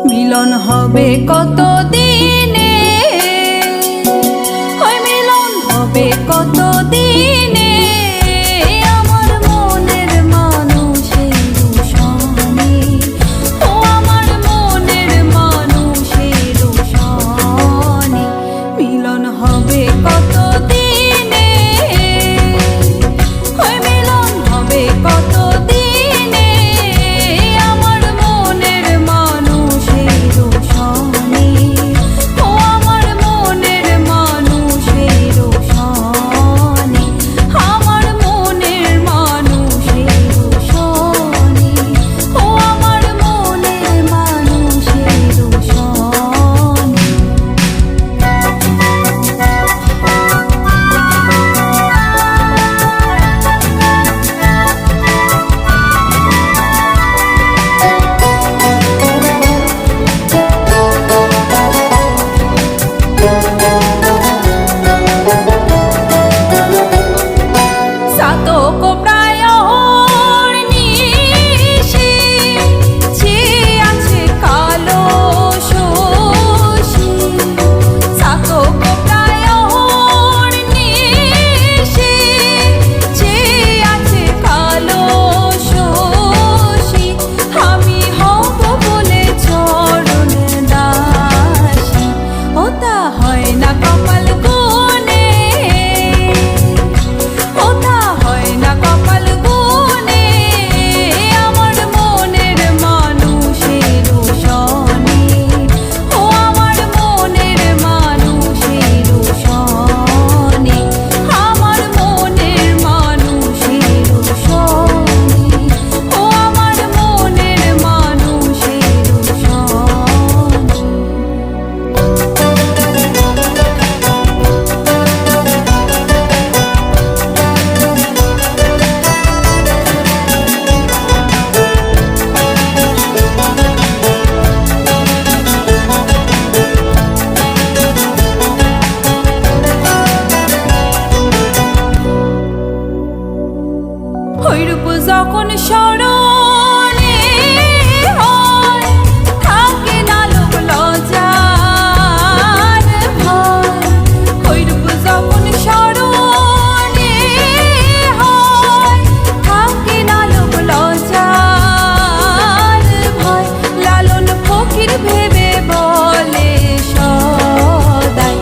মিলন হবে কত দিনে, ওই মিলন হবে কত দিনে, আমার মনের মানুষের সনে, ও আমার মনের মানুষের সনে। মিলন হবে কত দিনে, ওই মিলন হবে কত দিনে, আমার মনের মানুষের সনে, ও আমার মনের মানুষের সনে, আমার মনের মানুষের সনে, ও আমার মনের মানুষের সনে। সাতক প্রায় নিশি, ছেয়ে আছে কালো শশী। সাতক প্রায় নিশি, ছেয়ে আছে কালো শশী। আমি হব বলে চরণ দাসী, ও তা হয় না কপাল গুনে, ও তা হয় না কপাল গুনে, আমার মনের মানুষের সনে, ও আমার মনের মানুষের সনে, আমার মনের মানুষের সনে, ও আমার মনের মানুষের সনে। ওইরূপ যখন স্মরণে হয়, থাকে না লোক লজ্জার ভয়। ওইরূপ যখন স্মরণে হয়, থাকে না লোক লজ্জার ভয়। লালন ফকির ভেবে বলে সদাই,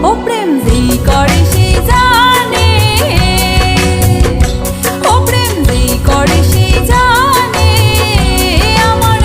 ও প্রেম যেই করে সেই জানে, ও প্রেম যেই করে সেই জানে, আমার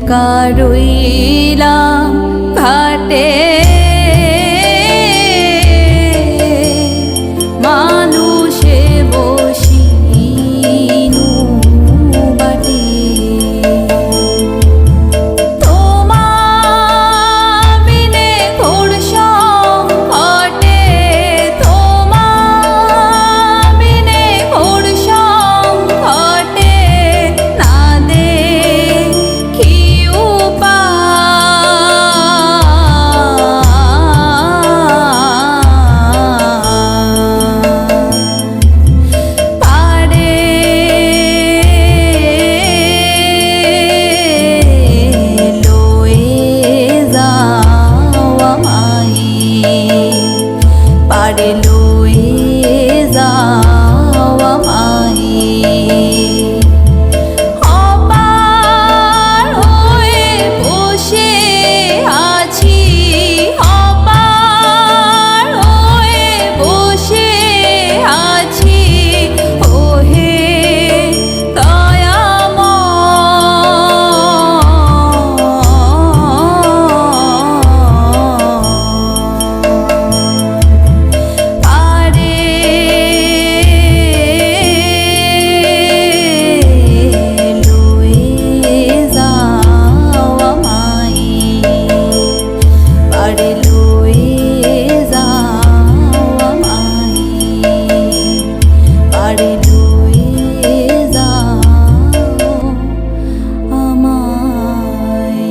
একা রইলাম ঘাটে মানুষে বসিনু বাটে তোমার বিনে ঘোর সংকটে তোমার বিনে ঘোর সংকটে না দেখি পারে লয়ে যাওয়া মায়ে পারে লয়ে যাওয়া মায়ে অপার হয়ে বসে আছি অপার হয়ে বসে আছি ওহে দয়াময় পারে লয়ে যাওয়া মায়ে পারে লয়ে যাওয়া মায়ে পারে লয়ে যাওয়া আমায়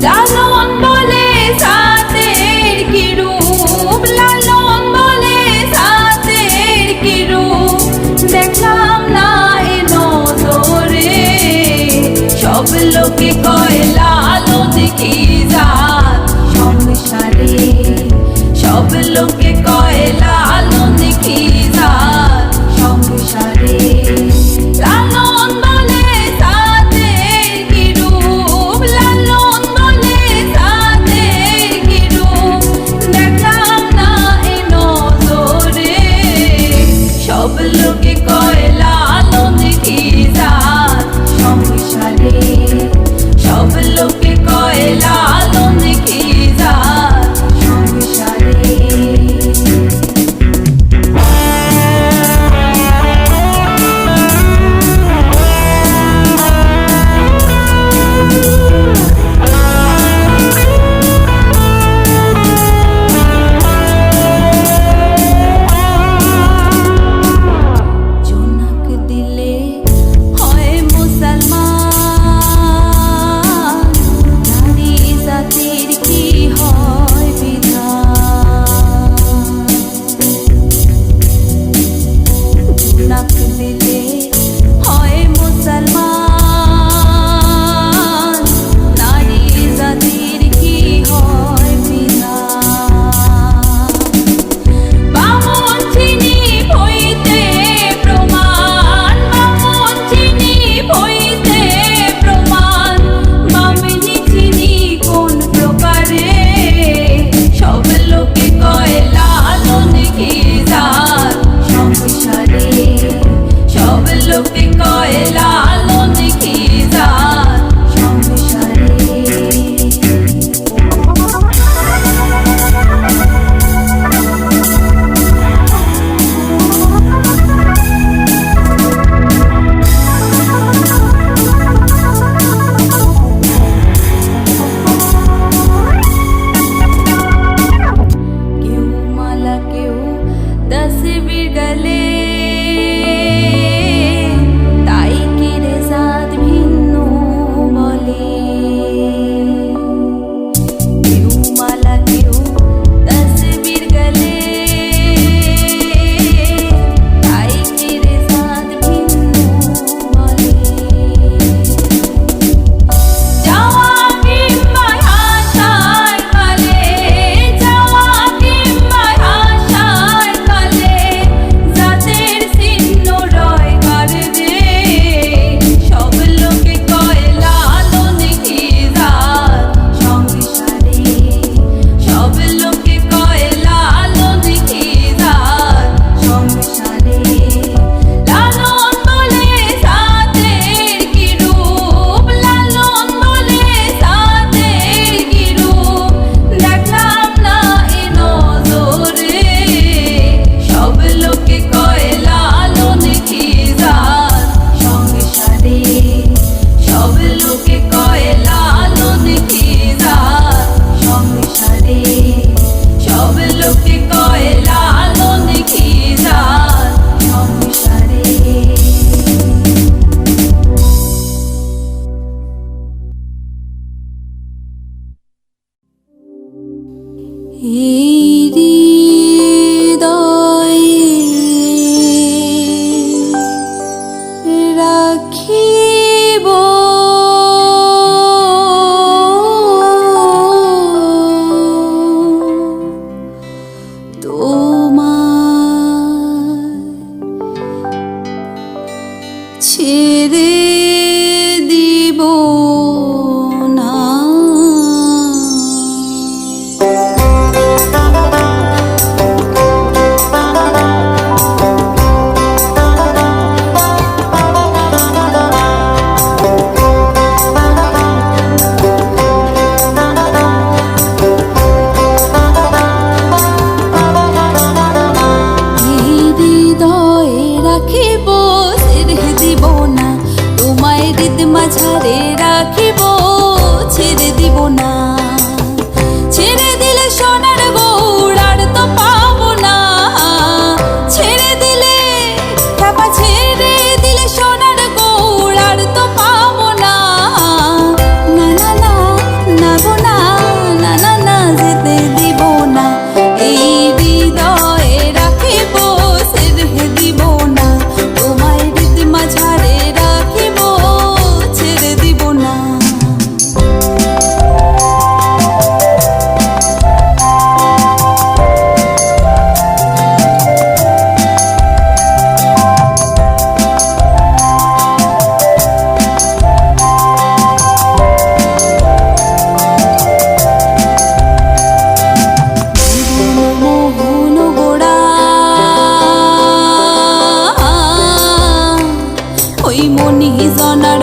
লালন বলে সাতের কি রূপ লালন বলে সাতের কি রূপ দেখলাম না এ নজরে সব লোকে কয় লালন কি জাত সংসারে সব লোকে কয় লালন কি জাত সংসারে লালন বলে সাতের কি রূপ লালন বলে সাতের কি রূপ দেখলাম না এ নজরে সব লোকে কয় লালন কি জাত সংসারে সব লোকে কয় লালন কি জাত সংসারে জোনাক দিলে হয় মুসলমান নারী জাতির কি হয় বিধান জোনাক দিলে হয় মুসলমান নারী জাতির কি হয় বিধান বামন চিনি হইতে প্রমাণ বামন চিনি হইতে প্রমাণ বামিনী চিনি কোন প্রকারে সব লোকে কয় লালন কি জাত সংসারে সব লোকে কয় লালন কি জাত সংসারে কেউ মালা কেউ 10 বীর গলে তাই কি রে জাত ভিন্ন বলে কেউ মালা কেউ 10 বীর গলে তাই কি রে জাত ভিন্ন বলে যাওয়া কিংবা আসার কালে যাওয়া কিংবা আসার কালে জাত মাঝারে রাখিব, ছেড়ে দিব না। ছেড়ে দিলে সোনার গৌড় আর তো পাবো না। ছেড়ে দিলে খেপা, ছেড়ে দিলে সোনার গৌড় আর তো পাবো না। না না না, না গো না, না না না, যেতে দিব না। এই হৃদয়ে রাখিব, ছেড়ে দিব না। তোমায় হৃদ মাঝারে রাখিব, ছেড়ে দিব না। মোহন গোড়া ওই মনি জনার